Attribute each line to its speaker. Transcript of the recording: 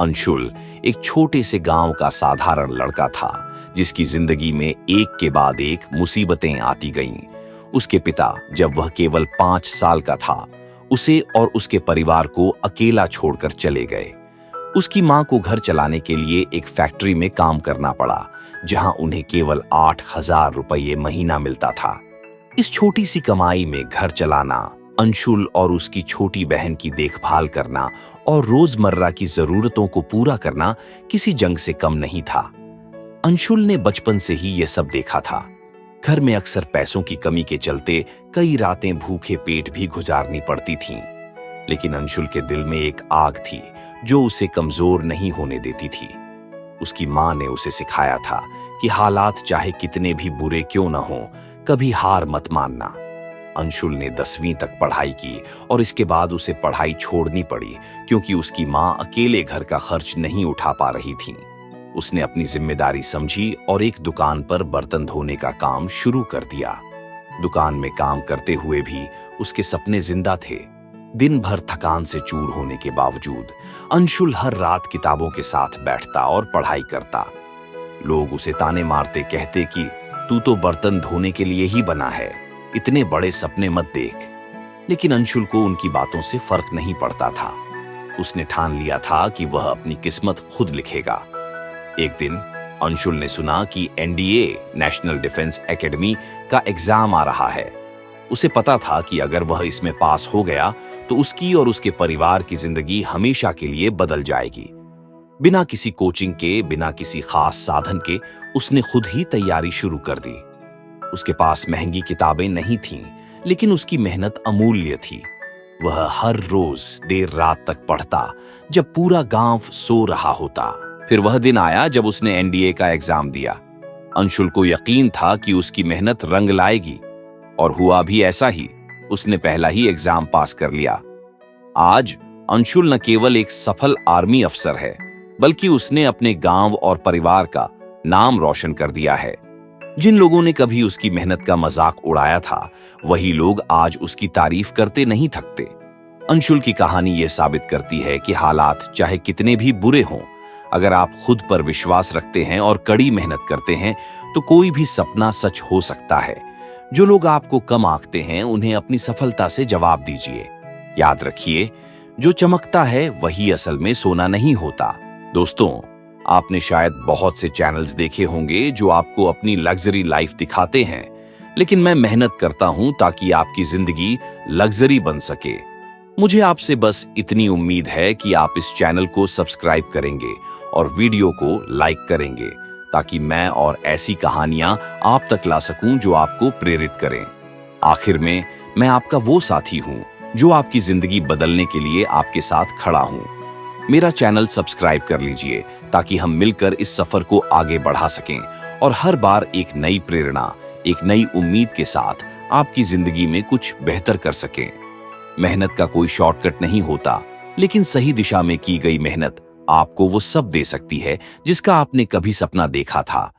Speaker 1: अंशुल एक छोटे से गांव का साधारण लड़का था जिसकी जिंदगी में एक के बाद एक मुसीबतें आती गईं। उसके पिता जब वह केवल 5 साल का था उसे और उसके परिवार को अकेला छोड़कर चले गए। उसकी मां को घर चलाने के लिए एक फैक्ट्री में काम करना पड़ा जहां उन्हें केवल 8,000 रुपये महीना मिलता था। इस छोटी सी कमाई में घर चलाना, अंशुल और उसकी छोटी बहन की देखभाल करना और रोजमर्रा की जरूरतों को पूरा करना किसी जंग से कम नहीं था। अंशुल ने बचपन से ही यह सब देखा था। घर में अक्सर पैसों की कमी के चलते कई रातें भूखे पेट भी गुजारनी पड़ती थीं। लेकिन अंशुल के दिल में एक आग थी जो उसे कमजोर नहीं होने देती थी। उसकी मां ने उसे सिखाया था कि हालात चाहे कितने भी बुरे क्यों न हों, कभी हार मत मानना। अंशुल ने 10वीं तक पढ़ाई की और इसके बाद उसे पढ़ाई छोड़नी पड़ी क्योंकि उसकी मां अकेले घर का खर्च नहीं उठा पा रही थी। उसने अपनी जिम्मेदारी समझी और एक दुकान पर बर्तन धोने का काम शुरू कर दिया। दुकान में काम करते हुए भी उसके सपने जिंदा थे। दिन भर थकान से चूर होने के बावजूद अंशुल हर रात किताबों के साथ बैठता और पढ़ाई करता। लोग उसे ताने मारते, कहते कि तू तो बर्तन धोने के लिए ही बना है, इतने बड़े सपने मत देख। लेकिन अंशुल को उनकी बातों से फर्क नहीं पड़ता था। उसने ठान लिया था कि वह अपनी किस्मत खुद लिखेगा। एक दिन अंशुल ने सुना कि एनडीए नेशनल डिफेंस एकेडमी का एग्जाम आ रहा है। उसे पता था कि अगर वह इसमें पास हो गया तो उसकी और उसके परिवार की जिंदगी हमेशा के लिए बदल जाएगी। बिना किसी कोचिंग के, बिना किसी खास साधन के उसने खुद ही तैयारी शुरू कर दी। उसके पास महंगी किताबें नहीं थीं, लेकिन उसकी मेहनत अमूल्य थी। वह हर रोज देर रात तक पढ़ता जब पूरा गांव सो रहा होता। फिर वह दिन आया जब उसने एनडीए का एग्जाम दिया। अंशुल को यकीन था कि उसकी मेहनत रंग लाएगी और हुआ भी ऐसा ही। उसने पहला ही एग्जाम पास कर लिया। आज अंशुल न केवल एक सफल आर्मी अफसर है, बल्कि उसने अपने गांव और परिवार का नाम रोशन कर दिया है। जिन लोगों ने कभी उसकी मेहनत का मजाक उड़ाया था, वही लोग आज उसकी तारीफ करते नहीं थकते। अंशुल की कहानी यह साबित करती है कि हालात चाहे कितने भी बुरे हों, अगर आप खुद पर विश्वास रखते हैं और कड़ी मेहनत करते हैं तो कोई भी सपना सच हो सकता है। जो लोग आपको कम आंकते हैं उन्हें अपनी सफलता से जवाब दीजिए। याद रखिए, जो चमकता है वही असल में सोना नहीं होता। दोस्तों, आपने शायद बहुत से चैनल्स देखे होंगे जो आपको अपनी लग्जरी लाइफ दिखाते हैं, लेकिन मैं मेहनत करता हूं ताकि आपकी जिंदगी लग्जरी बन सके। मुझे आपसे बस इतनी उम्मीद है कि आप इस चैनल को सब्सक्राइब करेंगे और वीडियो को लाइक करेंगे ताकि मैं और ऐसी कहानियां आप तक ला सकूं जो आपको प्रेरित करें। आखिर में मैं आपका वो साथी हूं जो आपकी जिंदगी बदलने के लिए आपके साथ खड़ा हूं। मेरा चैनल सब्सक्राइब कर लीजिए ताकि हम मिलकर इस सफर को आगे बढ़ा सकें और हर बार एक नई प्रेरणा, एक नई उम्मीद के साथ आपकी जिंदगी में कुछ बेहतर कर सकें। मेहनत का कोई शॉर्टकट नहीं होता, लेकिन सही दिशा में की गई मेहनत आपको वो सब दे सकती है जिसका आपने कभी सपना देखा था।